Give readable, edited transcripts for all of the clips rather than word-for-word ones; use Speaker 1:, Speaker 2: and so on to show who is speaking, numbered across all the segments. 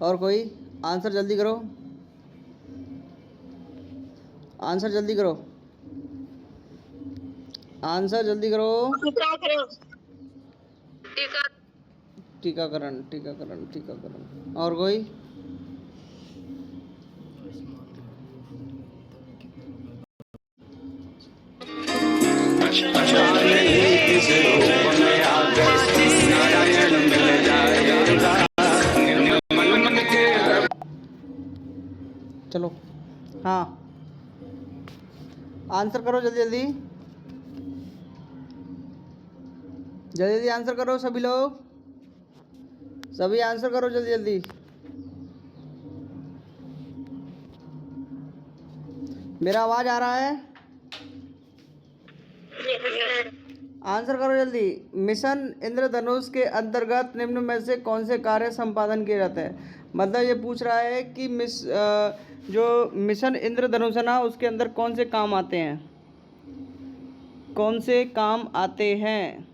Speaker 1: और कोई? आंसर जल्दी करो, आंसर जल्दी करो, आंसर जल्दी करो। टीकाकरण, टीकाकरण, टीकाकरण। और कोई? चलो हाँ, आंसर करो जल्दी जल्दी, जल्दी जल्दी आंसर करो सभी लोग, सभी आंसर करो जल्दी जल्दी। मेरा आवाज आ रहा है? आंसर करो जल्दी। मिशन इंद्रधनुष के अंतर्गत निम्न में से कौन से कार्य संपादन किए जाते हैं? मतलब ये पूछ रहा है कि जो मिशन इंद्रधनुष है ना, उसके अंदर कौन से काम आते हैं, कौन से काम आते हैं?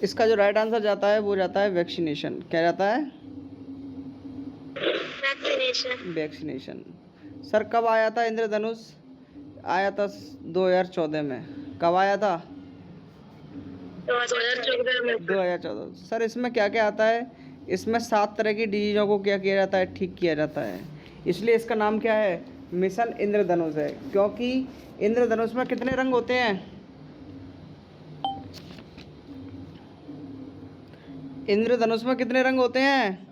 Speaker 1: इसका जो राइट आंसर जाता है वो जाता है वैक्सीनेशन। क्या जाता है? वैक्सीनेशन। वैक्सीनेशन। सर कब आया था इंद्रधनुष? आया था 2014 में। कब आया था? 2014। सर इसमें क्या क्या आता है? इसमें 7 तरह की डिजीजों को क्या किया जाता है? ठीक किया जाता है। इसलिए इसका नाम क्या है? मिशन इंद्रधनुष है। क्योंकि इंद्रधनुष में कितने रंग होते हैं? इंद्रधनुष में कितने रंग होते हैं?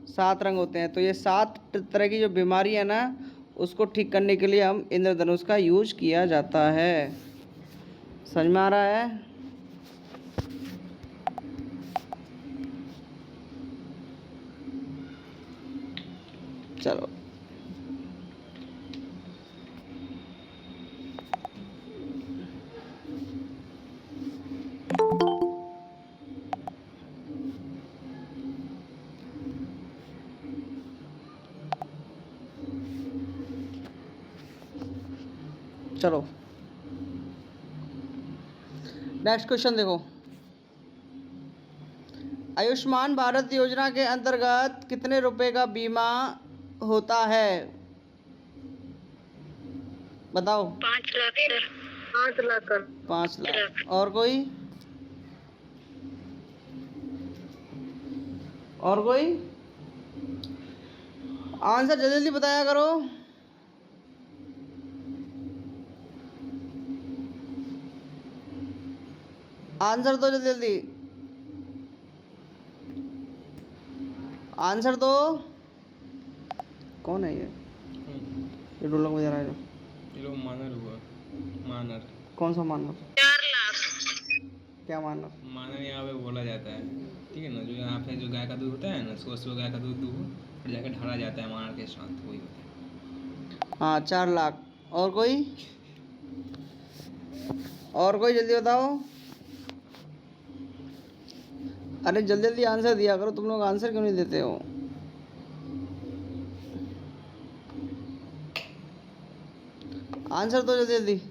Speaker 1: 7 रंग होते हैं। तो ये 7 तरह की जो बीमारी है ना, उसको ठीक करने के लिए हम इंद्रधनुष का यूज किया जाता है। समझ में आ रहा है? चलो चलो नेक्स्ट क्वेश्चन देखो। आयुष्मान भारत योजना के अंतर्गत कितने रुपए का बीमा होता है? बताओ। 5 लाख सर। 5 लाख। 5 लाख। और कोई? और कोई? आंसर जल्दी जल्दी बताया करो। आंसर दो जल्दी जल्दी, आंसर दो। कौन है ये ढोलक बजा रहा है?
Speaker 2: ये लोग मानर हुआ। मानर।
Speaker 1: कौन सा मानर?
Speaker 3: 4 लाख।
Speaker 1: क्या मानर?
Speaker 2: मानर यहाँ पे बोला जाता है, ठीक है ना, जो यहाँ पे जो गाय का दूध होता है ना, सुबह गाय का दूध दूध और जाकर ढाला जाता है मानर के साथ, वही होता है।
Speaker 1: हाँ 4 लाख। और कोई? और कोई जल्दी बताओ। अरे जल्दी जल्दी आंसर दिया करो, तुम लोग आंसर क्यों नहीं देते हो? आंसर दो जल्दी जल्दी।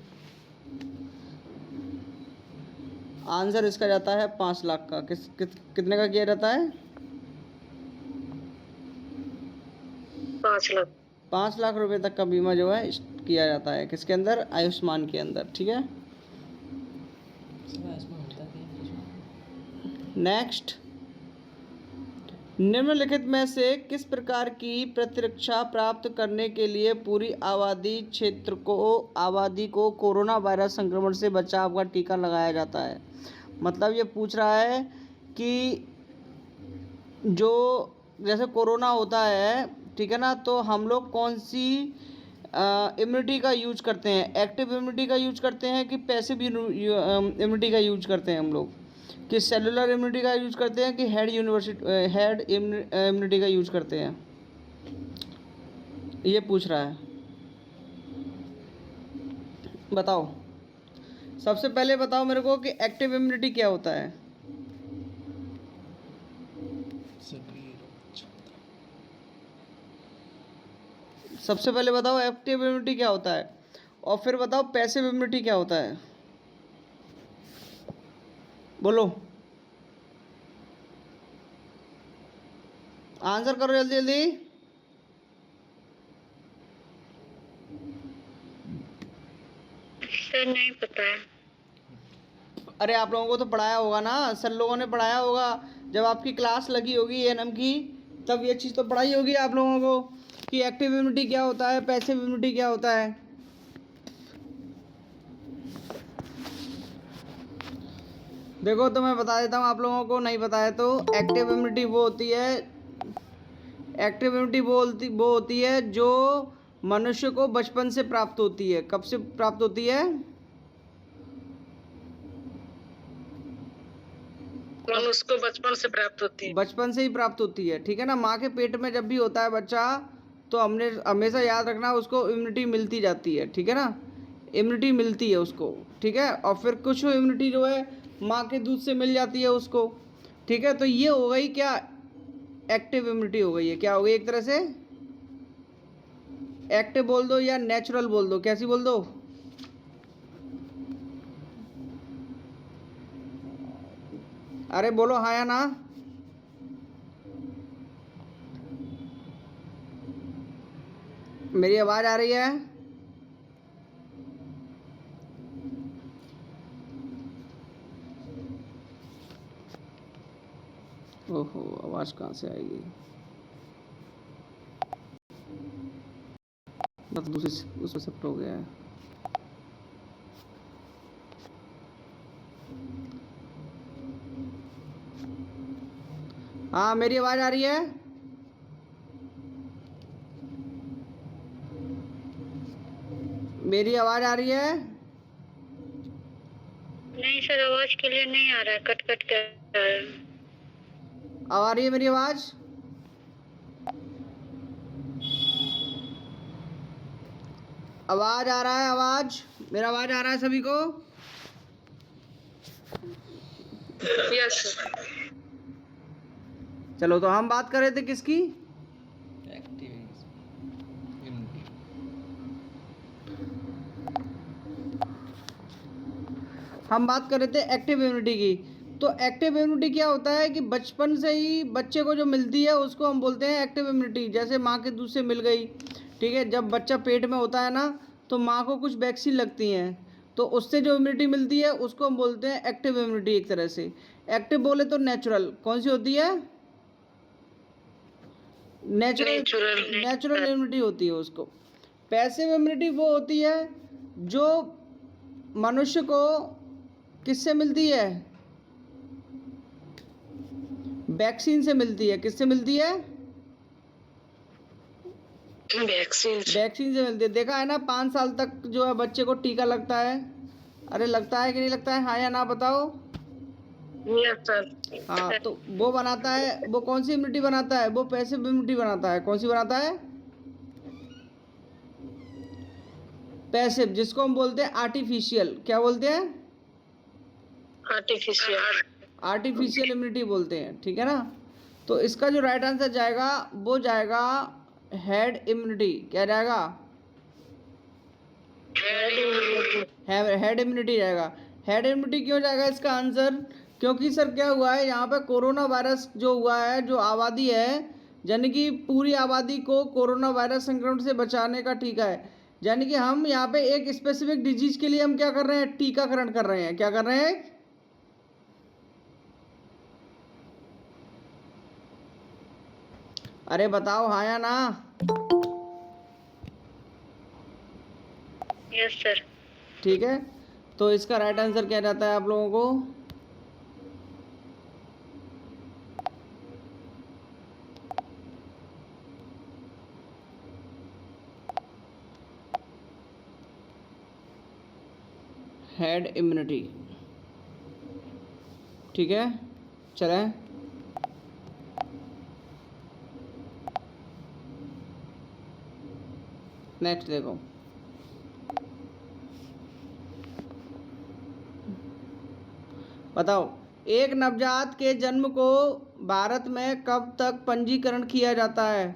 Speaker 1: आंसर इसका जाता है 5 लाख का। कितने का किया जाता है?
Speaker 3: 5 लाख।
Speaker 1: 5 लाख रुपए तक का बीमा जो है किया जाता है। किसके अंदर? आयुष्मान के अंदर। ठीक है, नेक्स्ट। निम्नलिखित में से किस प्रकार की प्रतिरक्षा प्राप्त करने के लिए पूरी आबादी को कोरोना वायरस संक्रमण से बचाव का टीका लगाया जाता है? मतलब ये पूछ रहा है कि जो जैसे कोरोना होता है, ठीक है ना, तो हम लोग कौन सी इम्यूनिटी का यूज करते हैं? एक्टिव इम्यूनिटी का यूज करते हैं कि पैसिव इम्यूनिटी का यूज करते हैं हम लोग? कि सेलुलर इम्यूनिटी का यूज करते हैं कि हेड इम्यूनिटी का यूज करते हैं? ये पूछ रहा है। बताओ, सबसे पहले बताओ मेरे को कि एक्टिव इम्यूनिटी क्या होता है? सबसे पहले बताओ एक्टिव इम्यूनिटी क्या होता है, और फिर बताओ पैसिव इम्यूनिटी क्या होता है। बोलो, आंसर करो जल्दी जल्दी।
Speaker 3: सर नहीं पता है।
Speaker 1: अरे आप लोगों को तो पढ़ाया होगा ना, सर लोगों ने पढ़ाया होगा, जब आपकी क्लास लगी होगी एएनएम की तब ये चीज़ तो पढ़ाई होगी आप लोगों को कि एक्टिव इम्यूनिटी क्या होता है, पैसिव इम्यूनिटी क्या होता है। देखो तो मैं बता देता हूँ आप लोगों को, नहीं बताया तो। एक्टिव इम्यूनिटी वो होती है, एक्टिव इम्यूनिटी वो होती है जो मनुष्य को बचपन से प्राप्त होती है। कब से प्राप्त होती है?
Speaker 3: मनुष्य को बचपन से प्राप्त होती है।
Speaker 1: बचपन से ही प्राप्त होती है, ठीक है ना। माँ के पेट में जब भी होता है बच्चा तो हमने हमेशा याद रखना उसको इम्यूनिटी मिलती जाती है, ठीक है ना, इम्यूनिटी मिलती है उसको, ठीक है। और फिर कुछ इम्यूनिटी जो है माँ के दूध से मिल जाती है उसको, ठीक है। तो ये हो गई क्या, एक्टिव इम्यूनिटी हो गई है। क्या हो गई एक तरह से, एक्टिव बोल दो या नेचुरल बोल दो, कैसी बोल दो। अरे बोलो हाँ या ना। मेरी आवाज़ आ रही है? ओहो, आवाज़ कहाँ से आएगी, बस दूसरी उसमें शिफ्ट हो गया है। हाँ मेरी आवाज़ आ रही है? मेरी आवाज़ आ रही है?
Speaker 3: नहीं सर, आवाज क्लियर नहीं आ रहा है, कट कट कर आ रहा है।
Speaker 1: अब आ रही है मेरी आवाज़? आवाज़ आ रहा है, आवाज़, मेरा आवाज़ आ रहा है सभी को?
Speaker 3: Yes sir.
Speaker 1: चलो तो हम बात कर रहे थे किसकी,
Speaker 2: एक्टिव इम्यूनिटी।
Speaker 1: हम बात कर रहे थे एक्टिव इम्यूनिटी की। तो एक्टिव इम्यूनिटी क्या होता है कि बचपन से ही बच्चे को जो मिलती है उसको हम बोलते हैं एक्टिव इम्यूनिटी। जैसे माँ के दूध से मिल गई, ठीक है। जब बच्चा पेट में होता है ना तो माँ को कुछ वैक्सीन लगती हैं, तो उससे जो इम्यूनिटी मिलती है उसको हम बोलते हैं एक्टिव इम्यूनिटी। एक तरह से एक्टिव बोले तो नेचुरल कौन सी होती है, नेचुरल इम्यूनिटी होती है उसको। पैसिव इम्यूनिटी वो होती है जो मनुष्य को किससे मिलती है, वैक्सीन से मिलती है। किससे मिलती है?
Speaker 3: वैक्सीन
Speaker 1: वैक्सीन से मिलती है। देखा है ना, 5 साल तक जो है बच्चे को टीका लगता है। अरे लगता है कि नहीं लगता है, हाँ या ना बताओ।
Speaker 3: Yes sir.
Speaker 1: हाँ तो वो बनाता है, वो कौन सी इम्यूनिटी बनाता है, वो पैसिव इम्यूनिटी बनाता है। कौन सी बनाता है? पैसिव, जिसको हम बोलते हैं आर्टिफिशियल। क्या बोलते हैं? आर्टिफिशियल इम्यूनिटी बोलते हैं, ठीक है ना। तो इसका जो राइट आंसर जाएगा वो जाएगा हेड इम्यूनिटी। क्या जाएगा? हेड इम्यूनिटी जाएगा। हेड इम्यूनिटी क्यों जाएगा इसका आंसर? क्योंकि सर क्या हुआ है यहाँ पे, कोरोना वायरस जो हुआ है, जो आबादी है, यानी कि पूरी आबादी को कोरोना वायरस संक्रमण से बचाने का टीका है। यानी कि हम यहाँ पे एक स्पेसिफिक डिजीज के लिए हम क्या कर रहे हैं, टीकाकरण कर रहे हैं। क्या कर रहे हैं? अरे बताओ हाँ या ना।
Speaker 3: Yes sir.
Speaker 1: ठीक है, तो इसका राइट आंसर क्या जाता है आप लोगों को? हेड इम्यूनिटी, ठीक है। चलें, नेक्स्ट देखो। बताओ, एक नवजात के जन्म को भारत में कब तक पंजीकरण किया जाता है?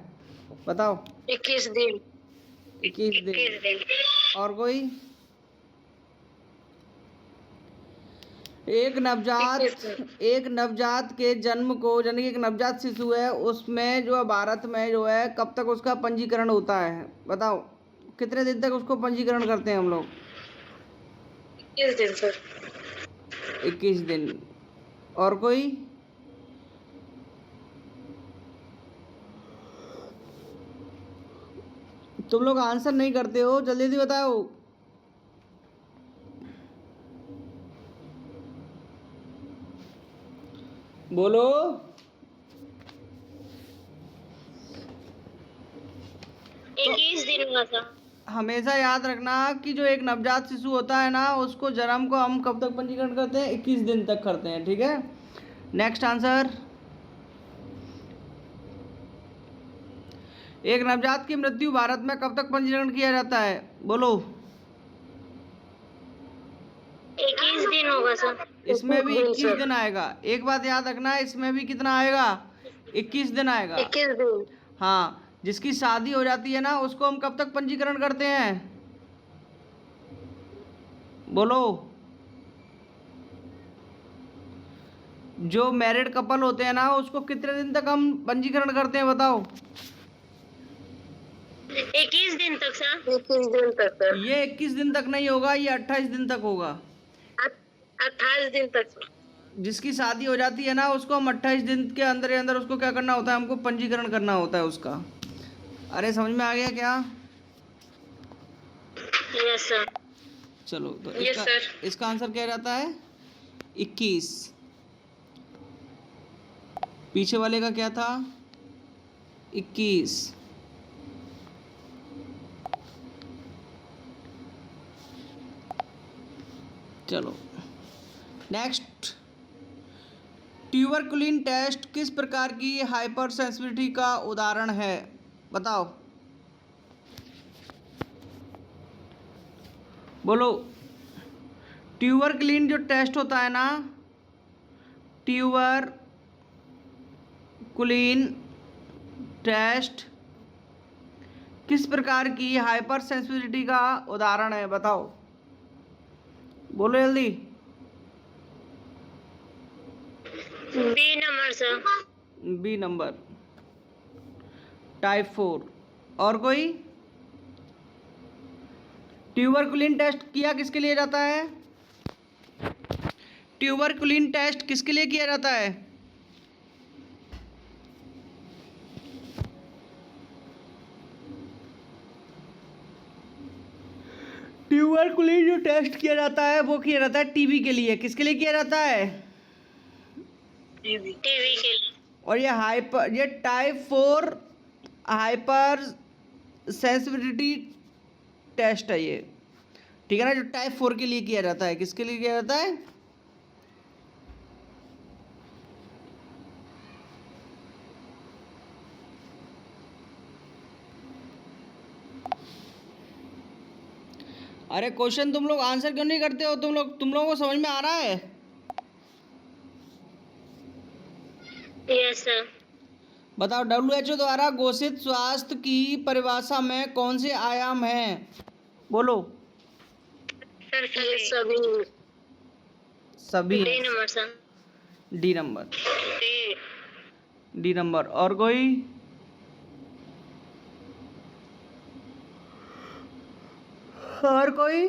Speaker 1: बताओ।
Speaker 3: 21 दिन।
Speaker 1: 21 दिन।
Speaker 3: 21 दिन।
Speaker 1: और कोई? एक नवजात के जन्म को, यानी कि एक नवजात शिशु है, उसमें जो है भारत में जो है कब तक उसका पंजीकरण होता है? बताओ, कितने दिन तक उसको पंजीकरण करते हैं हम लोग?
Speaker 3: 21 दिन सर।
Speaker 1: 21 दिन। और कोई? तुम लोग आंसर नहीं करते हो, जल्दी जल्दी बताओ। बोलो।
Speaker 3: 21 दिन हुआ था।
Speaker 1: हमेशा याद रखना कि जो एक नवजात शिशु होता है ना, उसको जन्म को हम कब तक पंजीकरण करते हैं? 21 दिन तक करते हैं, ठीक है। Next answer. एक नवजात की मृत्यु भारत में कब तक पंजीकरण किया जाता है? बोलो।
Speaker 3: 21 दिन होगा सर।
Speaker 1: इसमें भी 21 दिन आएगा। एक बात याद रखना, इसमें भी कितना आएगा? 21 दिन आएगा।
Speaker 3: 21 दिन।
Speaker 1: हाँ, जिसकी शादी हो जाती है ना, उसको हम कब तक पंजीकरण करते हैं? बोलो। जो मैरिड कपल होते हैं ना, उसको कितने दिन तक हम पंजीकरण करते हैं? बताओ।
Speaker 3: 21 दिन तक सर। 21 दिन तक सर।
Speaker 1: ये 21 दिन तक नहीं होगा, ये 28 दिन तक होगा।
Speaker 3: 28 दिन तक सर।
Speaker 1: जिसकी शादी हो जाती है ना, उसको हम 28 दिन के अंदर अंदर उसको क्या करना होता है? हमको पंजीकरण करना होता है उसका। अरे समझ में आ गया क्या?
Speaker 3: Yes sir.
Speaker 1: चलो, तो
Speaker 3: यस सर।
Speaker 1: इसका आंसर क्या रहता है? 21। पीछे वाले का क्या था? 21। चलो नेक्स्ट। ट्यूबरकुलिन टेस्ट किस प्रकार की हाइपर सेंसिटिविटी का उदाहरण है? बताओ। बोलो। ट्यूबरकुलिन जो टेस्ट होता है ना, ट्यूबरकुलिन टेस्ट किस प्रकार की हाइपर सेंसिटिविटी का उदाहरण है? बताओ। बोलो जल्दी।
Speaker 3: B number sir.
Speaker 1: B number, type 4। और कोई? ट्यूबरकुलिन टेस्ट किया किसके लिए जाता है? ट्यूबरकुलिन टेस्ट किसके लिए किया जाता है? ट्यूबरकुलिन जो टेस्ट किया जाता है वो किया जाता है टीबी के लिए। किसके लिए किया जाता है?
Speaker 3: टीवी के लिए।
Speaker 1: और ये टाइप 4 हाइपर सेंसिटिविटी टेस्ट है ये, ठीक है ना, जो टाइप 4 के लिए किया जाता है। किसके लिए किया जाता है? अरे क्वेश्चन तुम लोग आंसर क्यों नहीं करते हो? तुम लोगों को समझ में आ रहा है?
Speaker 3: Yes sir.
Speaker 1: बताओ, WHO द्वारा घोषित स्वास्थ्य की परिभाषा में कौन से आयाम हैं? बोलो।
Speaker 3: सर सभी।
Speaker 1: सभी।
Speaker 3: D number sir.
Speaker 1: D number. D number. और कोई? और कोई?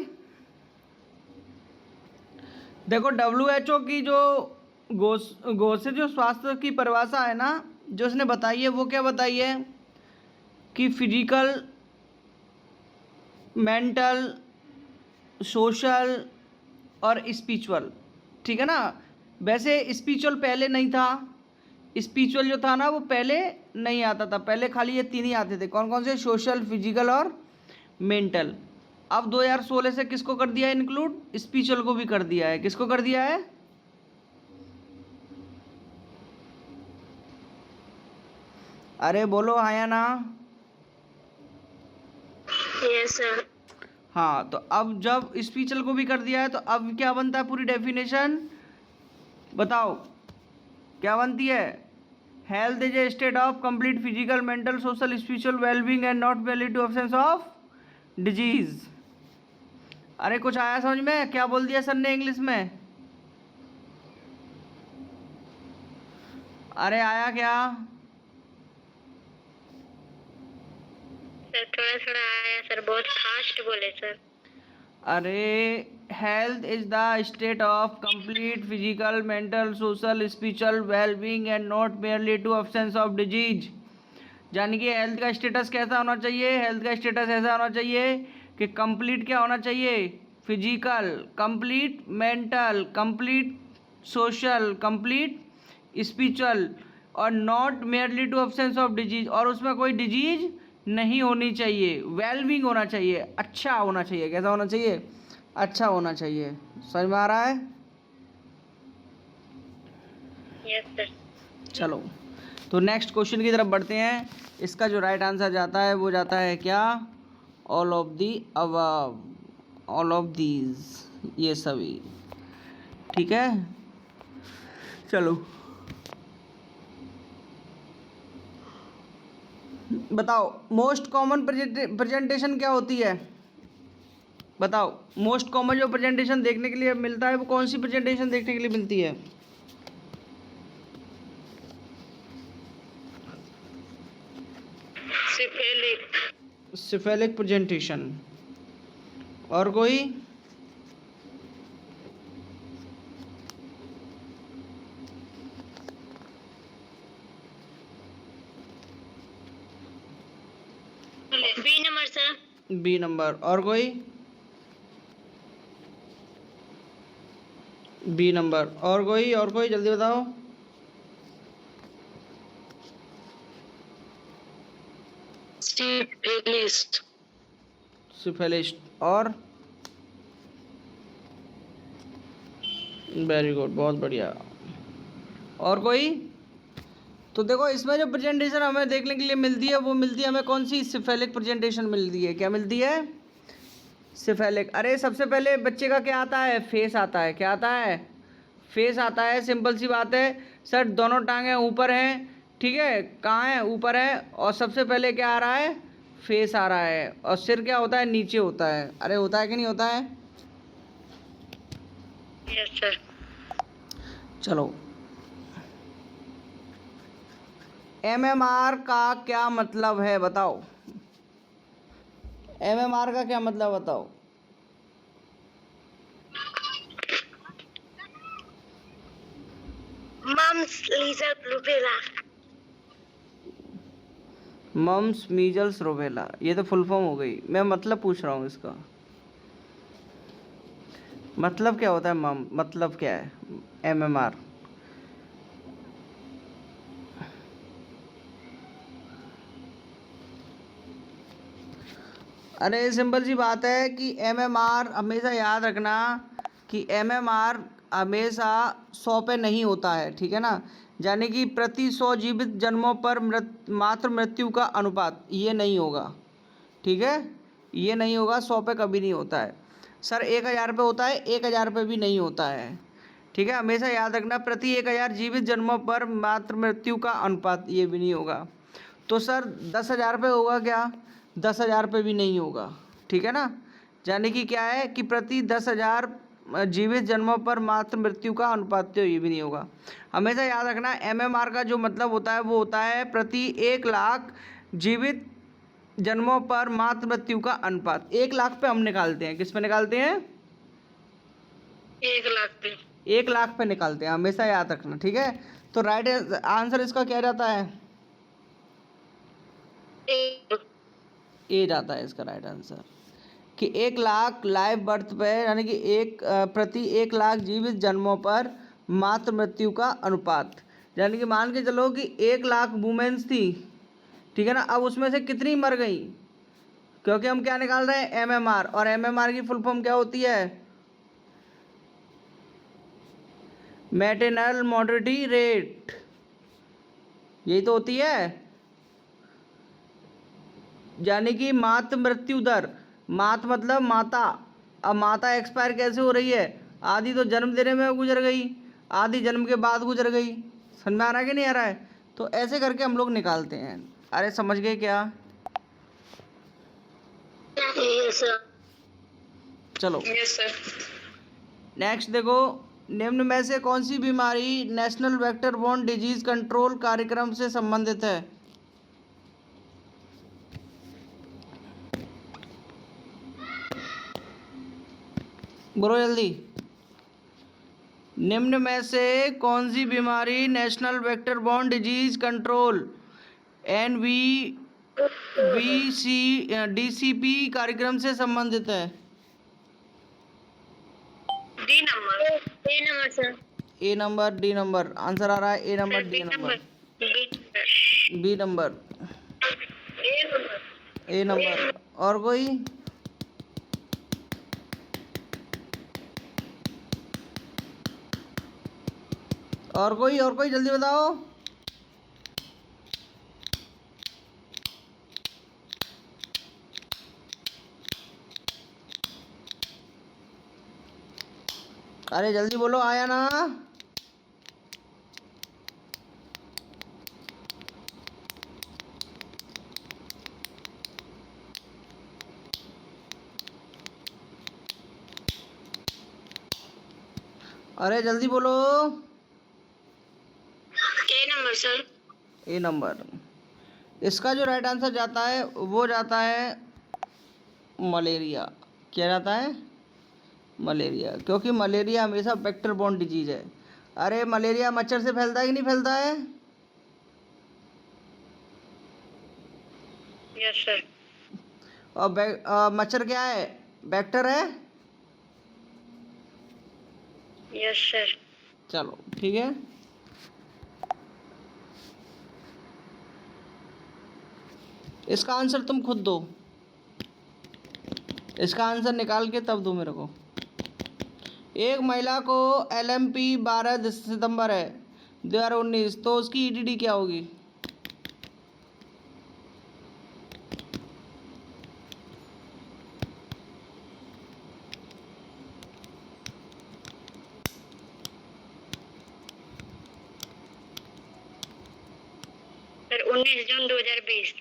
Speaker 1: देखो, WHO की जो घोषित जो स्वास्थ्य की परिभाषा है ना, जो उसने बताई है, वो क्या बताई है? कि फिजिकल, मेंटल, सोशल और स्पिरिचुअल, ठीक है ना। वैसे स्पिरिचुअल पहले नहीं था। स्पिरिचुअल जो था ना, वो पहले नहीं आता था। पहले खाली ये 3 ही आते थे। कौन कौन से? सोशल, फिजिकल और मेंटल। अब 2016 से किसको कर दिया है इंक्लूड? स्पिरिचुअल को भी कर दिया है। किसको कर दिया है? अरे बोलो हाँ या ना।
Speaker 3: Yes sir.
Speaker 1: हाँ, तो अब जब स्पिरिचुअल को भी कर दिया है, तो अब क्या बनता है? पूरी डेफिनेशन बताओ क्या बनती है? Health is a state of complete physical, mental, social, spiritual well-being and not merely to absence of disease. अरे कुछ आया समझ में? क्या बोल दिया सर ने इंग्लिश में? अरे आया क्या?
Speaker 3: सर थोड़ा थोड़ा आया सर, बहुत फास्ट बोले सर।
Speaker 1: अरे health is the state of complete physical, mental, social, spiritual wellbeing and not merely to absence of disease. यानी कि हेल्थ का स्टेटस कैसा होना चाहिए? हेल्थ का स्टेटस ऐसा होना चाहिए कि कंप्लीट क्या होना चाहिए? Physical complete, mental complete, social complete, spiritual, और not merely to absence of disease, और उसमें कोई डिजीज नहीं होनी चाहिए। वेलबींग होना चाहिए, अच्छा होना चाहिए। कैसा होना चाहिए? अच्छा होना चाहिए। समझ में आ रहा है?
Speaker 3: Yes sir.
Speaker 1: चलो तो नेक्स्ट क्वेश्चन की तरफ बढ़ते हैं। इसका जो राइट आंसर जाता है वो जाता है क्या? All of the above, all of these, ये सभी। ठीक है, चलो बताओ मोस्ट कॉमन प्रेजेंटेशन क्या होती है? बताओ मोस्ट कॉमन जो प्रेजेंटेशन देखने के लिए मिलता है वो कौन सी प्रेजेंटेशन देखने के लिए मिलती है?
Speaker 3: सिफिलिस।
Speaker 1: Cephalic presentation. और कोई?
Speaker 3: B number sir.
Speaker 1: B number. और कोई? B number. और कोई? और कोई जल्दी बताओ।
Speaker 3: सिफिलिस।
Speaker 1: सिफेलिस्ट। और वेरी गुड, बहुत बढ़िया। और कोई? तो देखो इसमें जो प्रेजेंटेशन हमें देखने के लिए मिलती है वो मिलती है हमें कौन सी? सिफेलिक प्रेजेंटेशन मिलती है। क्या मिलती है? सिफेलिक। अरे सबसे पहले बच्चे का क्या आता है? फेस आता है। क्या आता है? फेस आता है। सिंपल सी बात है सर, दोनों टांगें ऊपर हैं, ठीक है, कहाँ है? ऊपर है। और सबसे पहले क्या आ रहा है? फेस आ रहा है। और सिर क्या होता है? नीचे होता है। अरे होता है कि नहीं होता है?
Speaker 3: Yes sir.
Speaker 1: चलो एमएमआर का क्या मतलब है बताओ? एमएमआर का क्या मतलब बताओ?
Speaker 3: Mumps measles rubella.
Speaker 1: Mumps measles rubella, ये तो फुल फॉर्म हो गई। मैं मतलब पूछ रहा हूँ इसका मतलब क्या होता है? मम मतलब क्या है? एमएमआर। अरे सिंपल सी बात है कि एमएमआर हमेशा याद रखना कि एमएमआर हमेशा 100 पे नहीं होता है, ठीक है ना। यानी कि प्रति 100 जीवित जन्मों पर मात्र मृत्यु का अनुपात, ये नहीं होगा, ठीक है, ये नहीं होगा। 100 पे कभी नहीं होता है सर। 1000 पे होता है, 1000 पे भी नहीं होता है, ठीक है। हमेशा याद रखना प्रति 1000 जीवित जन्मों पर मात्र मृत्यु का अनुपात, ये भी नहीं होगा। तो सर 10,000 पे होगा क्या? 10,000 पे भी नहीं होगा, ठीक है ना। यानी कि क्या है कि प्रति 10,000 जीवित जन्मों पर मात्र मृत्यु का अनुपात, तो ये भी नहीं होगा। हमेशा याद रखना एमएमआर का जो मतलब होता है वो होता है प्रति 1,00,000 जीवित जन्मों पर मात्र मृत्यु का अनुपात। 1,00,000 पे हम निकालते हैं, किस पे निकालते हैं?
Speaker 3: 1,00,000 पे।
Speaker 1: 1,00,000 पे निकालते हैं, हमेशा याद रखना, ठीक है। तो राइट आंसर इसका क्या जाता है? ए जाता है इसका राइट आंसर, कि 1,00,000 लाइव बर्थ पे, यानी कि प्रति 1,00,000 जीवित जन्मों पर मात्र मृत्यु का अनुपात। यानी कि मान के चलो कि 1,00,000 वुमेन्स थी, ठीक है ना। अब उसमें से कितनी मर गई? क्योंकि हम क्या निकाल रहे हैं? एमएमआर। और एमएमआर की फुल फॉर्म क्या होती है? मैटरनल मोर्टेलिटी रेट, यही तो होती है। यानी कि मातृ मृत्यु दर, मात मतलब माता। अब माता एक्सपायर कैसे हो रही है? आधी तो जन्म देने में गुजर गई, आधी जन्म के बाद गुजर गई। समझ में आ रहा है कि नहीं आ रहा है? तो ऐसे करके हम लोग निकालते हैं। अरे समझ गए क्या?
Speaker 3: Yes sir.
Speaker 1: चलो
Speaker 3: यस सर।
Speaker 1: नेक्स्ट देखो, निम्न में से कौन सी बीमारी national vector borne disease control कार्यक्रम से संबंधित है? बोलो जल्दी। निम्न में से कौन सी बीमारी national vector borne disease control DCP कार्यक्रम से संबंधित है?
Speaker 3: D number. A number sir.
Speaker 1: A number, D number, answer आ रहा है A number, D number, B number,
Speaker 3: A number.
Speaker 1: A number. और कोई? और कोई जल्दी बताओ। अरे जल्दी बोलो, आया ना? अरे जल्दी बोलो।
Speaker 3: A number sir.
Speaker 1: A number. इसका जो राइट आंसर जाता है वो जाता है मलेरिया। क्या जाता है? मलेरिया, क्योंकि मलेरिया हमेशा वेक्टर बोर्न डिजीज है। अरे मलेरिया मच्छर से फैलता है कि नहीं फैलता है?
Speaker 3: Yes sir.
Speaker 1: और मच्छर क्या है? वेक्टर है।
Speaker 3: Yes sir.
Speaker 1: चलो ठीक है। इसका आंसर तुम खुद दो, इसका आंसर निकाल के तब दो मेरे को। एक महिला को LMP 12 सितंबर है 2019, तो उसकी EDD क्या होगी?
Speaker 3: सर 19 जून 2020।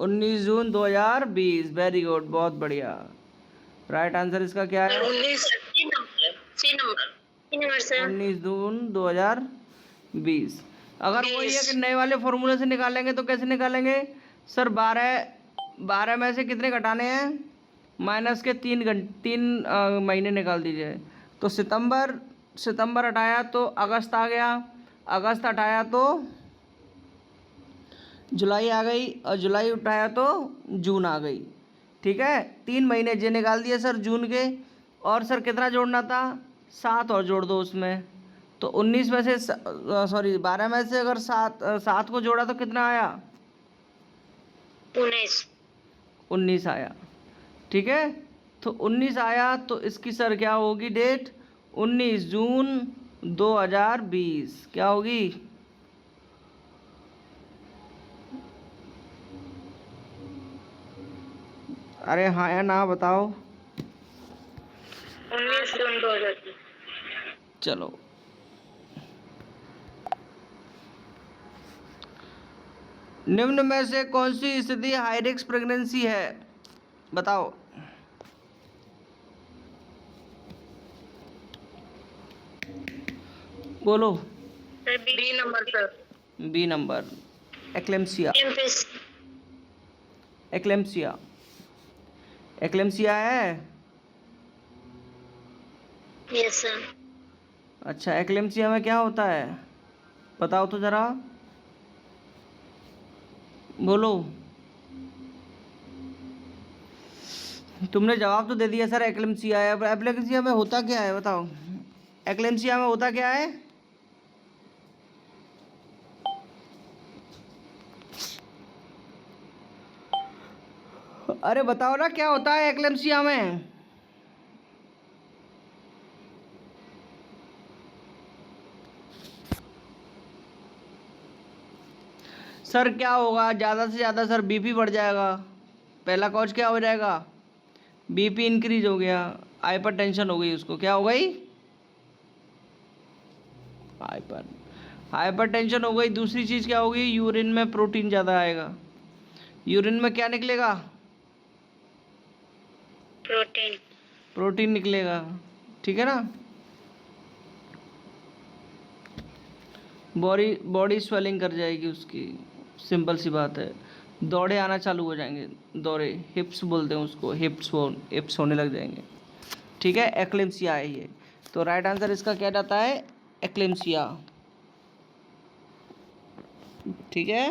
Speaker 1: 19 जून 2020। वेरी गुड, बहुत बढ़िया। राइट आंसर इसका क्या है?
Speaker 3: 19 C number. C number sir.
Speaker 1: 19 जून 2020। अगर वही है कि नए वाले फॉर्मूले से निकालेंगे तो कैसे निकालेंगे? सर 12 में से कितने घटाने हैं? माइनस के 3 महीने निकाल दीजिए। तो सितंबर हटाया तो अगस्त आ गया, अगस्त हटाया तो जुलाई आ गई, और जुलाई उठाया तो जून आ गई। ठीक है, 3 महीने जे निकाल दिए सर जून के। और सर कितना जोड़ना था? 7 और जोड़ दो उसमें। तो 19 में से 12 में से अगर 7 को जोड़ा तो कितना आया? 19 आया। ठीक है, तो 19 आया तो इसकी सर क्या होगी डेट? 19 जून 2020। क्या होगी? अरे हाँ या ना बताओ।
Speaker 3: 19 जून 2020।
Speaker 1: चलो निम्न में से कौन सी स्थिति हाई रिस्क प्रेगनेंसी है? बताओ। बोलो।
Speaker 3: Sir B number sir.
Speaker 1: B number, eclampsia. Eclampsia, eclampsia है।
Speaker 3: Yes sir.
Speaker 1: अच्छा, एक्लेम्सिया में क्या होता है बताओ तो ज़रा, बोलो। तुमने जवाब तो दे दिया सर, एक्लेम्सिया है। अब एक्लेम्सिया में होता क्या है बताओ? एक्लेम्सिया में होता क्या है? अरे बताओ ना क्या होता है एक्लेम्सिया में? सर क्या होगा? ज़्यादा से ज़्यादा सर बीपी बढ़ जाएगा। पहला कॉज क्या हो जाएगा? बीपी इंक्रीज हो गया, हाइपर टेंशन हो गई उसको। क्या हो गई? हाइपर टेंशन हो गई। दूसरी चीज़ क्या होगी? यूरिन में प्रोटीन ज़्यादा आएगा। यूरिन में क्या निकलेगा?
Speaker 3: प्रोटीन।
Speaker 1: प्रोटीन निकलेगा, ठीक है ना। बॉडी स्वेलिंग कर जाएगी उसकी, सिंपल सी बात है। दौड़े आना चालू हो जाएंगे, दौरे, हिप्स बोलते हैं उसको, हिप्स होने लग जाएंगे, ठीक है। एक्लेम्सिया है ये, तो राइट आंसर इसका क्या जाता है, एक्लेम्सिया, ठीक है।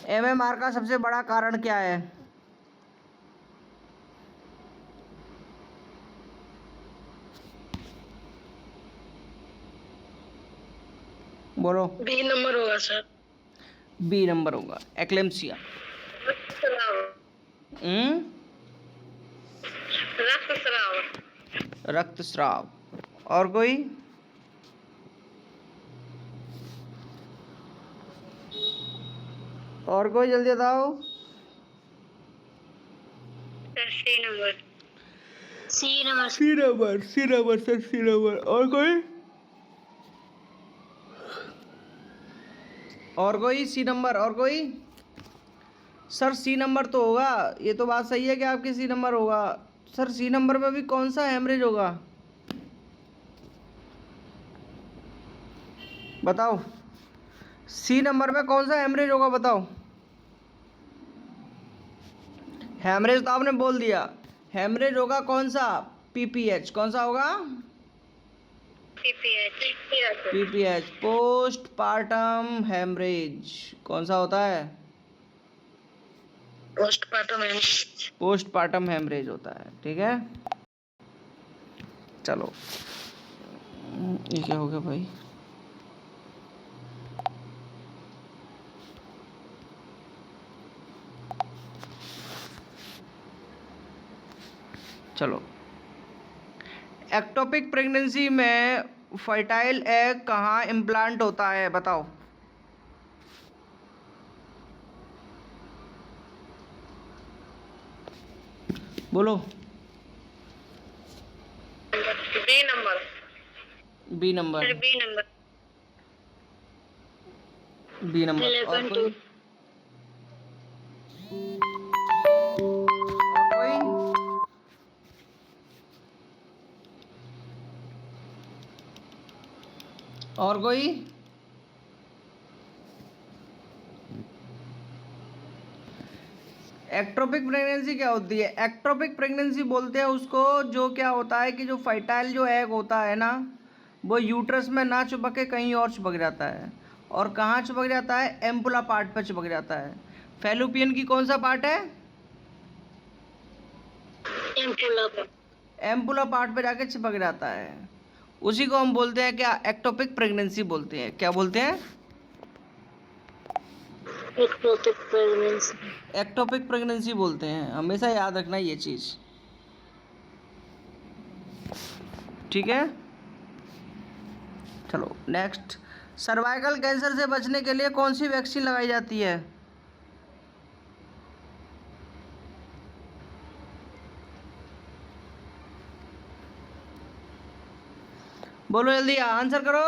Speaker 1: एमएमआर का सबसे बड़ा कारण क्या है, बोलो।
Speaker 3: बी नंबर होगा सर।
Speaker 1: बी नंबर होगा, एक्लेम्सिया।
Speaker 3: रक्तस्राव।
Speaker 1: रक्तस्राव। और कोई, और कोई जल्दी बताओ।
Speaker 3: Sir C number. C number.
Speaker 1: C number sir, C number. और कोई, और कोई सी नंबर, और कोई। सर सी नंबर तो होगा, ये तो बात सही है कि आपकी सी नंबर होगा। सर सी नंबर में भी कौन सा हेमरेज होगा, बताओ। सी नंबर में कौन सा हेमरेज होगा, बताओ। हेमरेज तो आपने बोल दिया, हेमरेज होगा कौन सा, पीपीएच। कौन सा होगा, पीपीएच, पोस्ट पार्टम हेमरेज। कौन सा होता है, पोस्ट पार्टम हेमरेज होता है, ठीक है। चलो, ये क्या हो गया भाई, चलो। एक्टोपिक प्रेगनेंसी में फर्टाइल एग कहाँ इम्प्लांट होता है, बताओ। बोलो।
Speaker 3: B number.
Speaker 1: B number,
Speaker 3: sir B number.
Speaker 1: B number. और कोई, और कोई, और कोई। एक्टोपिक प्रेगनेंसी क्या होती है, एक्टोपिक प्रेगनेंसी बोलते हैं उसको, जो क्या होता है कि जो फर्टाइल जो एग होता है ना, वो यूट्रस में ना चिपक के कहीं और चिपक जाता है। और कहाँ चिपक जाता है, एम्पुला पार्ट पर चिपक जाता है। फैलोपियन की कौन सा पार्ट है, एम्पुला पार्ट पे जाके चिपक जाता है। उसी को हम बोलते हैं क्या, एक्टोपिक प्रेगनेंसी बोलते हैं। क्या बोलते हैं, एक्टोपिक प्रेगनेंसी बोलते हैं। हमेशा याद रखना ये चीज़, ठीक है। चलो नेक्स्ट, सर्वाइकल कैंसर से बचने के लिए कौन सी वैक्सीन लगाई जाती है, बोलो जल्दी, आंसर करो,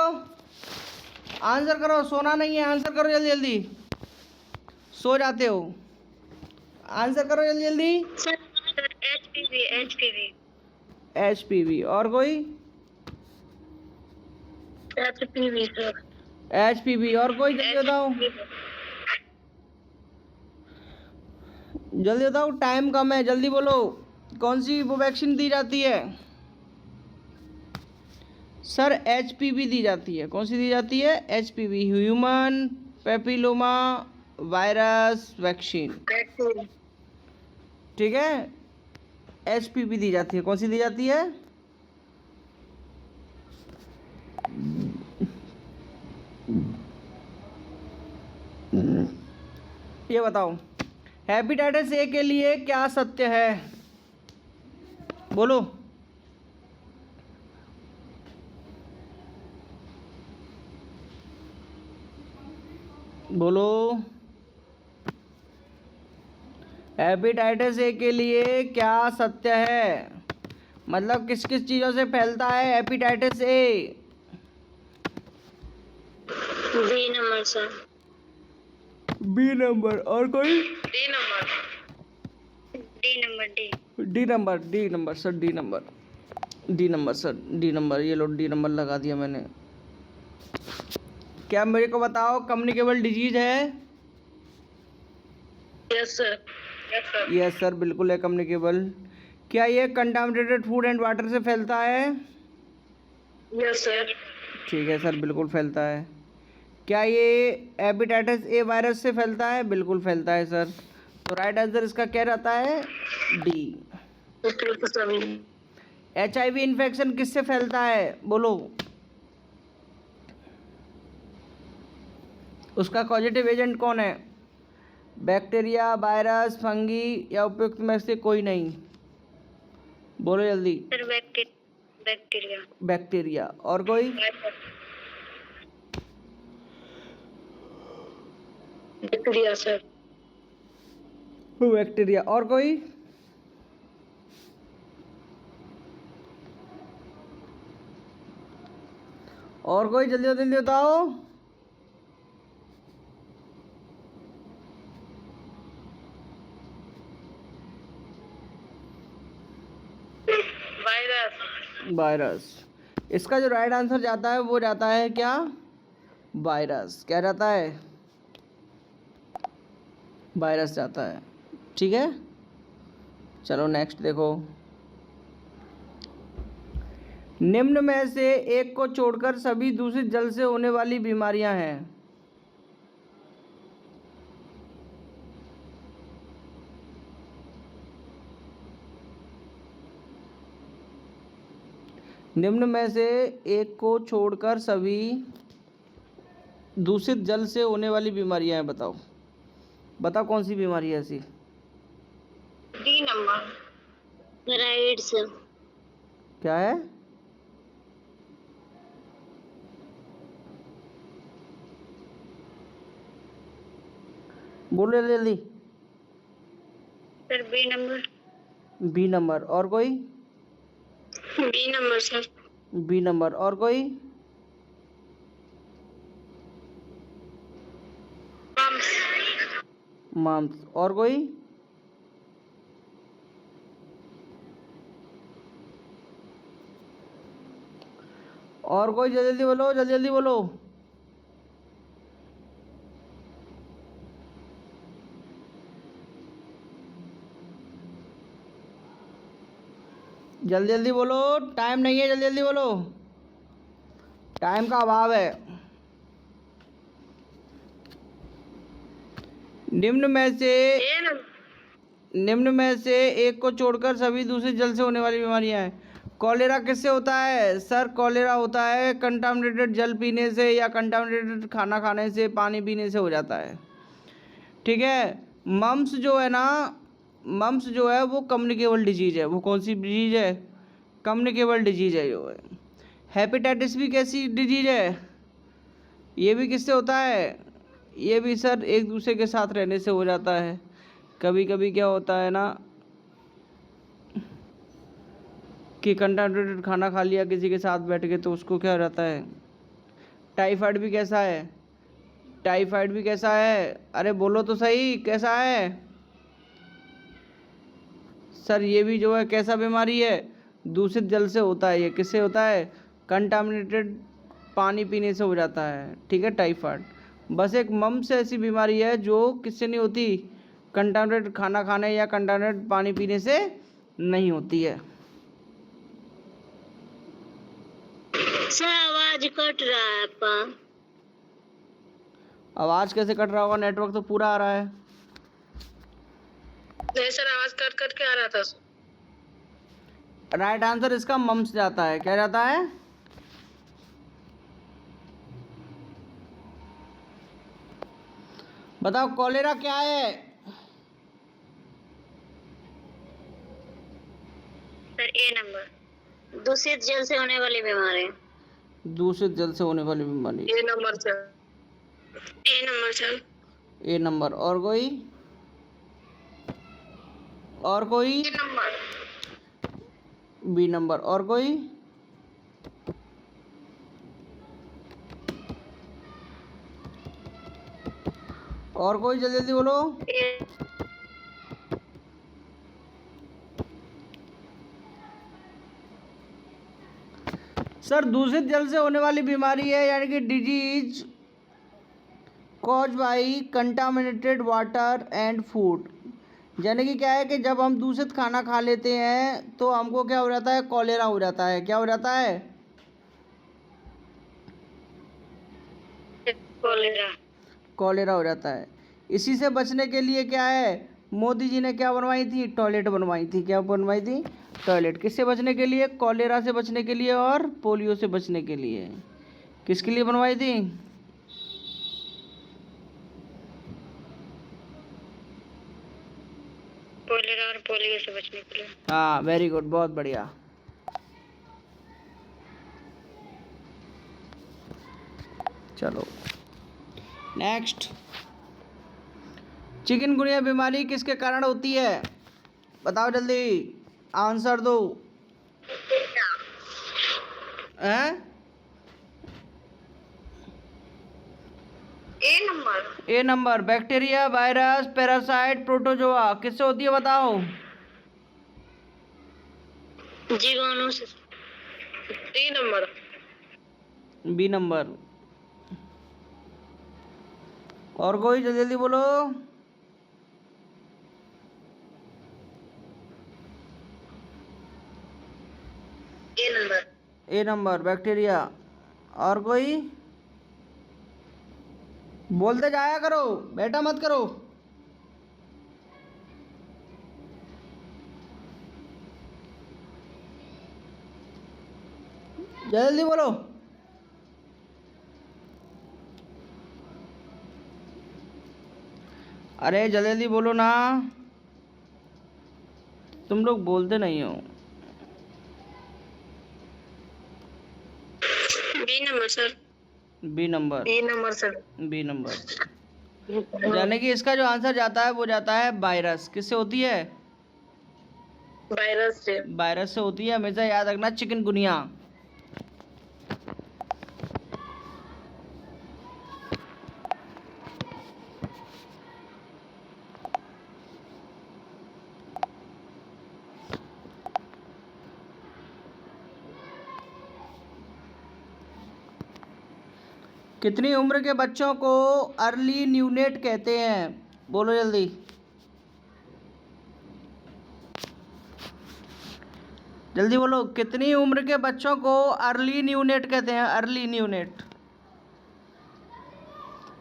Speaker 1: आंसर करो, सोना नहीं है, आंसर करो जल्दी जल्दी, सो जाते हो। आंसर करो जल्दी जल्दी।
Speaker 3: Sir HPV.
Speaker 1: एचपीवी। और कोई,
Speaker 3: एचपीवी सर।
Speaker 1: एचपीवी। और कोई, जल्दी बताओ, जल्दी बताओ, टाइम कम है, जल्दी बोलो। कौन सी वो वैक्सीन दी जाती है, सर एचपीवी दी जाती है। कौन सी दी जाती है, HPV, human papilloma virus vaccine, ठीक है। एचपीवी दी जाती है। कौन सी दी जाती है, ये बताओ। हेपेटाइटिस ए के लिए क्या सत्य है, बोलो। बोलो। हेपेटाइटिस ए के लिए क्या सत्य है, मतलब किस किस चीज़ों से फैलता है hepatitis A,
Speaker 3: B number sir.
Speaker 1: B number. और कोई?
Speaker 3: D number. D number D.
Speaker 1: D number, D number sir, D number, D number sir, D number. ये लो डी नंबर लगा दिया मैंने। क्या मेरे को बताओ कम्युनिकेबल डिजीज है?
Speaker 3: Yes sir. Yes sir.
Speaker 1: Yes sir, बिल्कुल है कम्युनिकेबल। क्या ये कंटामिनेटेड फूड एंड वाटर से फैलता है?
Speaker 3: Yes sir.
Speaker 1: ठीक है सर, बिल्कुल फैलता है। क्या ये हेपेटाइटिस ए वायरस से फैलता है? बिल्कुल फैलता है सर। तो राइट आंसर इसका क्या रहता है? डी। HIV इन्फेक्शन किससे फैलता है? बोलो। उसका पॉजिटिव एजेंट कौन है? बैक्टीरिया, वायरस, फंगी या उपयुक्त में से कोई नहीं? बोलो जल्दी।
Speaker 3: Sir bacteria.
Speaker 1: बैक्टीरिया। और कोई?
Speaker 3: Bacteria sir.
Speaker 1: बैक्टीरिया। और कोई? और कोई? जल्दी जल्दी बताओ।
Speaker 3: वायरस।
Speaker 1: वायरस। इसका जो राइट आंसर जाता है वो जाता है क्या? वायरस। क्या जाता है? वायरस जाता है। ठीक है, चलो नेक्स्ट देखो। निम्न में से एक को छोड़कर सभी दूषित जल से होने वाली बीमारियां हैं। निम्न में से एक को छोड़कर सभी दूषित जल से होने वाली बीमारियां हैं। बताओ बताओ कौन सी बीमारी है ऐसी?
Speaker 3: D number. एड्स।
Speaker 1: क्या है? बोलो जल्दी जल्दी।
Speaker 3: Sir B number.
Speaker 1: B number. और कोई?
Speaker 3: B number sir.
Speaker 1: B number. और कोई? मांस। और कोई? और कोई? जल्दी जल्दी बोलो, जल्दी जल्दी बोलो। जल्दी जल्दी बोलो, टाइम नहीं है, जल्दी जल्दी बोलो, टाइम का अभाव है। निम्न में से एक को छोड़कर सभी दूषित जल से होने वाली बीमारियां हैं। कॉलेरा किससे होता है? सर कॉलेरा होता है कंटामिनेटेड जल पीने से या कंटामिनेटेड खाना खाने से, पानी पीने से हो जाता है। ठीक है। मम्स जो है ना, मम्स जो है वो कम्युनिकेबल डिजीज है। वो कौन सी डिजीज है? कम्युनिकेबल डिजीज है जो है। हेपेटाइटिस भी कैसी डिजीज है? ये भी किससे होता है? ये भी सर एक दूसरे के साथ रहने से हो जाता है। कभी कभी क्या होता है ना कि कंटामिनेटेड खाना खा लिया किसी के साथ बैठ के, तो उसको क्या हो जाता है? टाइफाइड भी कैसा है? टाइफाइड भी कैसा है? अरे बोलो तो सही, कैसा है? सर ये भी जो है कैसा बीमारी है? दूषित जल से होता है। ये किससे होता है? कंटामिनेटेड पानी पीने से हो जाता है। ठीक है, टाइफाइड। बस एक मम्स ऐसी बीमारी है जो किससे नहीं होती? कंटामिनेटेड खाना खाने या कंटामिनेटेड पानी पीने से नहीं होती है।
Speaker 3: सर आवाज कट रहा है आपका।
Speaker 1: आवाज़ कैसे कट रहा होगा? नेटवर्क तो पूरा आ रहा है।
Speaker 3: नहीं सर, आवाज कट कट के आ रहा था।
Speaker 1: राइट आंसर इसका मम्स जाता है। क्या जाता है? बताओ कॉलेरा क्या है?
Speaker 3: Sir A number. दूषित जल से होने वाली बीमारी।
Speaker 1: दूषित जल से होने वाली बीमारी।
Speaker 3: A number sir. A number sir.
Speaker 1: A number. और कोई? और कोई?
Speaker 3: A number.
Speaker 1: B number. और कोई? और कोई जल्दी जल्दी बोलो।
Speaker 3: ए
Speaker 1: सर दूषित जल से होने वाली बीमारी है, यानी कि disease cause by contaminated water and food. यानी कि क्या है कि जब हम दूषित खाना खा लेते हैं तो हमको क्या हो जाता है, कॉलेरा हो जाता है। क्या हो जाता है?
Speaker 3: कॉलेरा।
Speaker 1: कॉलेरा हो जाता है। इसी से बचने के लिए क्या है, मोदी जी ने क्या बनवाई थी, टॉयलेट बनवाई थी। क्या बनवाई थी? टॉयलेट। किससे बचने के लिए? कॉलेरा से बचने के लिए और पोलियो से बचने के लिए। किसके लिए बनवाई थी?
Speaker 3: कॉलेरा और पोलियो से बचने के लिए।
Speaker 1: हाँ, वेरी गुड, बहुत बढ़िया। चलो नेक्स्ट। चिकनगुनिया बीमारी किसके कारण होती है? बताओ जल्दी, आंसर दो। हैं?
Speaker 3: A number.
Speaker 1: A number, bacteria, virus, parasite, protozoa. किससे होती है बताओ?
Speaker 3: जीवाणु से। D number.
Speaker 1: B number. और कोई जल्दी जल्दी बोलो।
Speaker 3: A number.
Speaker 1: A number, bacteria. और कोई? बोलते जाया करो, बेटा मत करो। जल्दी बोलो। अरे जल्दी जल्दी बोलो ना, तुम लोग बोलते नहीं हो।
Speaker 3: B number sir.
Speaker 1: B number.
Speaker 3: B number sir.
Speaker 1: B number, यानी कि इसका जो आंसर जाता है वो जाता है वायरस। किससे होती है?
Speaker 3: वायरस से।
Speaker 1: वायरस से होती है, हमेशा याद रखना। चिकनगुनिया। कितनी उम्र के बच्चों को अर्ली न्यूनेट कहते हैं? बोलो जल्दी। जल्दी बोलो, कितनी उम्र के बच्चों को अर्ली न्यूनेट कहते हैं? Early neonate.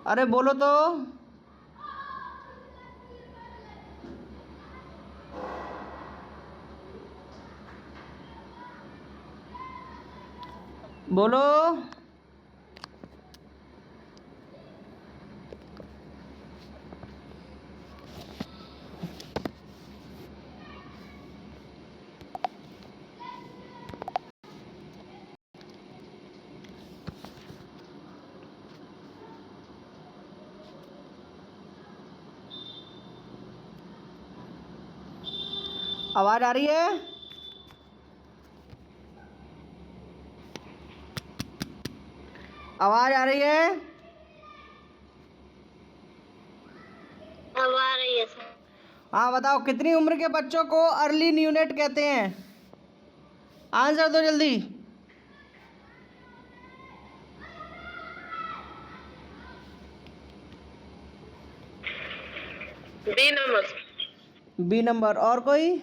Speaker 1: अरे बोलो तो। बोलो। आवाज आ रही है? आवाज आ रही है?
Speaker 3: अब आ रही है सर।
Speaker 1: हाँ बताओ, कितनी उम्र के बच्चों को अर्ली न्यूनेट कहते हैं? आंसर दो जल्दी।
Speaker 3: B number.
Speaker 1: B number. और कोई?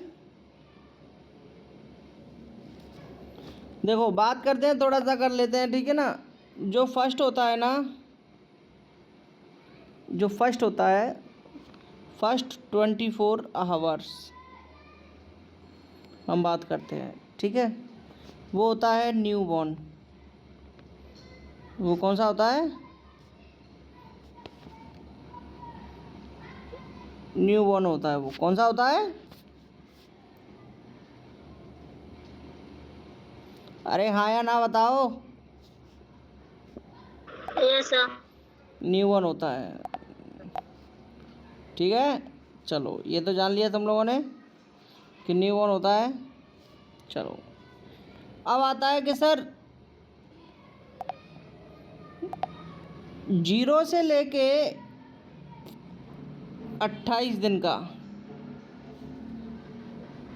Speaker 1: देखो बात करते हैं, थोड़ा सा कर लेते हैं, ठीक है ना। जो फर्स्ट होता है ना, जो फर्स्ट होता है, फर्स्ट 24 आवर्स हम बात करते हैं, ठीक है, वो होता है न्यू बॉर्न। वो कौन सा होता है? न्यू बॉर्न होता है। वो कौन सा होता है? अरे हाँ या ना बताओ।
Speaker 3: Yes sir.
Speaker 1: न्यू बॉर्न होता है, ठीक है। चलो ये तो जान लिया तुम लोगों ने कि न्यू बॉर्न होता है। चलो अब आता है कि सर 0 से लेके 28 दिन का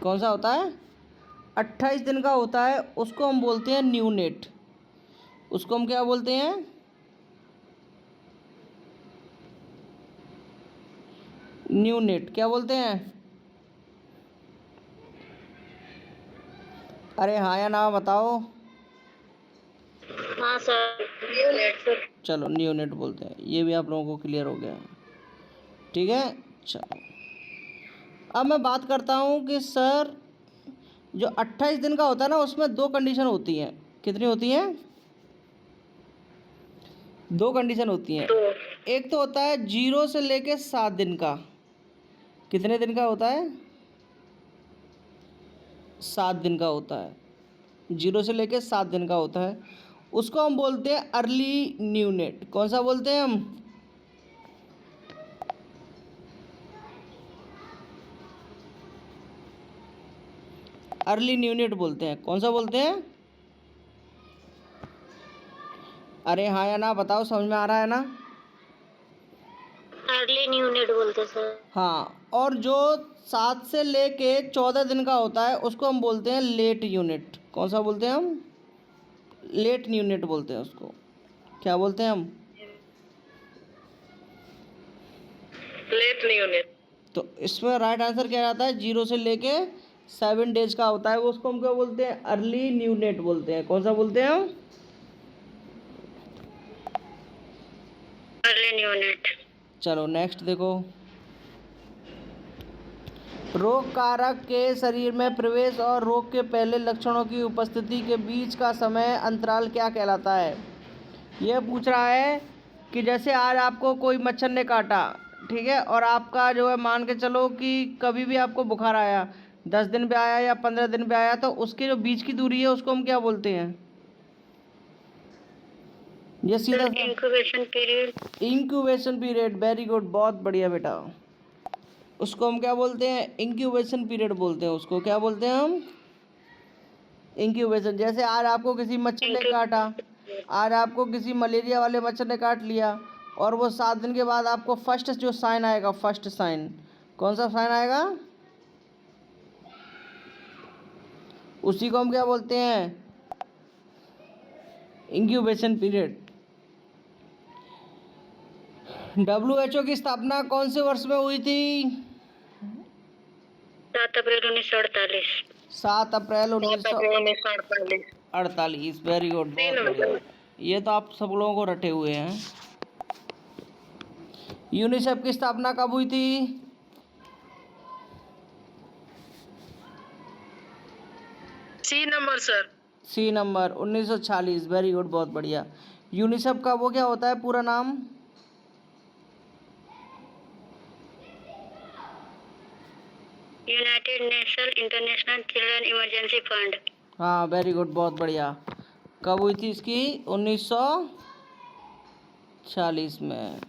Speaker 1: कौन सा होता है? 28 दिन का होता है, उसको हम बोलते हैं न्यू नेट। उसको हम क्या बोलते हैं? New net. क्या बोलते हैं? अरे हाँ या ना बताओ।
Speaker 3: हाँ सर, न्यू नेट सर।
Speaker 1: चलो न्यू नेट बोलते हैं, ये भी आप लोगों को क्लियर हो गया। ठीक है, चलो अब मैं बात करता हूँ कि सर जो 28 दिन का होता है ना, उसमें दो कंडीशन होती हैं। कितनी होती हैं? दो कंडीशन होती हैं।
Speaker 3: तो
Speaker 1: एक तो होता है 0 से लेके 7 दिन का। कितने दिन का होता है? 7 दिन का होता है। 0 से लेके 7 दिन का होता है, उसको हम बोलते हैं अर्ली न्यू नेट। कौन सा बोलते हैं हम? अर्ली न्यू नेट बोलते हैं। कौन सा बोलते हैं? अरे हाँ या ना बताओ, समझ में आ रहा है ना?
Speaker 3: अर्ली न्यू नेट बोलते सर।
Speaker 1: हाँ, और जो 7 से लेके 14 दिन का होता है, उसको हम बोलते हैं लेट यूनिट। कौन सा बोलते हैं हम? लेट यूनिट बोलते हैं उसको। क्या बोलते हैं हम?
Speaker 3: Late neonate.
Speaker 1: तो इसमें राइट आंसर क्या आता है? 0 से लेके 7 डेज का होता है, वो उसको हम क्या बोलते हैं? अर्ली न्यू नेट बोलते हैं। कौन सा बोलते हैं हम?
Speaker 3: Early new net.
Speaker 1: चलो नेक्स्ट देखो। रोग कारक के शरीर में प्रवेश और रोग के पहले लक्षणों की उपस्थिति के बीच का समय अंतराल क्या कहलाता है? यह पूछ रहा है कि जैसे आज आपको कोई मच्छर ने काटा, ठीक है, और आपका जो है मान के चलो कि कभी भी आपको बुखार आया, 10 दिन पे आया या 15 दिन पे आया, तो उसके जो बीच की दूरी है उसको हम क्या बोलते हैं? ये सीधा
Speaker 3: incubation period.
Speaker 1: Incubation period. Very good, बहुत बढ़िया बेटा। उसको हम क्या बोलते हैं? इंक्यूबेशन पीरियड बोलते हैं उसको। क्या बोलते हैं हम? इंक्यूबेशन। जैसे आज आपको किसी मच्छर ने काटा, आज आपको किसी मलेरिया वाले मच्छर ने काट लिया, और वो 7 दिन के बाद आपको फर्स्ट जो साइन आएगा, फर्स्ट साइन, कौन सा साइन आएगा? उसी को हम क्या बोलते हैं? Incubation period. WHO की स्थापना कौन से वर्ष में हुई थी?
Speaker 3: 7 अप्रैल 1948।
Speaker 1: 7 अप्रैल 1948। वेरी गुड, बहुत बढ़िया। ये तो आप सब लोगों को रटे हुए हैं। यूनिसेफ की स्थापना कब हुई थी?
Speaker 3: C number sir.
Speaker 1: C number 1946। Very good, बहुत बढ़िया। यूनिसेफ का वो क्या होता है पूरा नाम?
Speaker 3: United nation international children emergency fund.
Speaker 1: हाँ वेरी गुड, बहुत बढ़िया। कब हुई थी इसकी? 1946 में।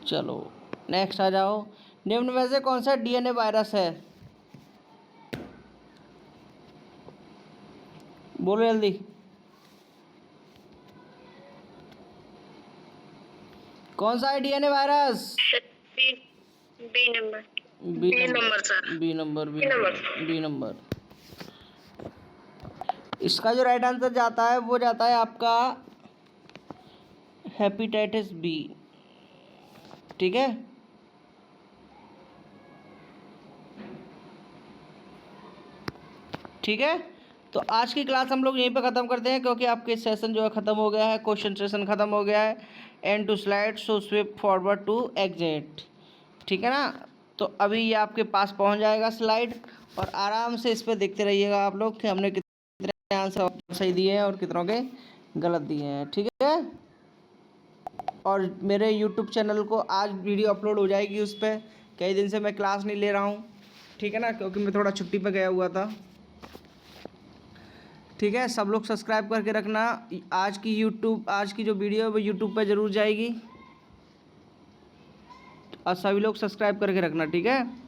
Speaker 1: चलो नेक्स्ट आ जाओ। निम्न में से कौन सा DNA वायरस है? बोलो जल्दी। कौन सा है DNA virus?
Speaker 3: B number.
Speaker 1: B number
Speaker 3: sir.
Speaker 1: B number B number. इसका जो राइट आंसर जाता है वो जाता है आपका हेपेटाइटिस बी। ठीक है, ठीक है। तो आज की क्लास हम लोग यहीं पे ख़त्म करते हैं, क्योंकि आपके सेशन जो है ख़त्म हो गया है, क्वेश्चन सेशन ख़त्म हो गया है। And to slide so swipe forward to exit. ठीक है ना? तो अभी ये आपके पास पहुंच जाएगा स्लाइड, और आराम से इस पर देखते रहिएगा आप लोग कि हमने कितने आंसर सही दिए हैं और कितनों के गलत दिए हैं। ठीक है, और मेरे YouTube चैनल को आज वीडियो अपलोड हो जाएगी उस पर। कई दिन से मैं क्लास नहीं ले रहा हूँ, ठीक है ना, क्योंकि मैं थोड़ा छुट्टी पर गया हुआ था। ठीक है, सब लोग सब्सक्राइब करके रखना। आज की जो वीडियो है वो YouTube पे ज़रूर जाएगी, और सभी लोग सब्सक्राइब करके रखना। ठीक है।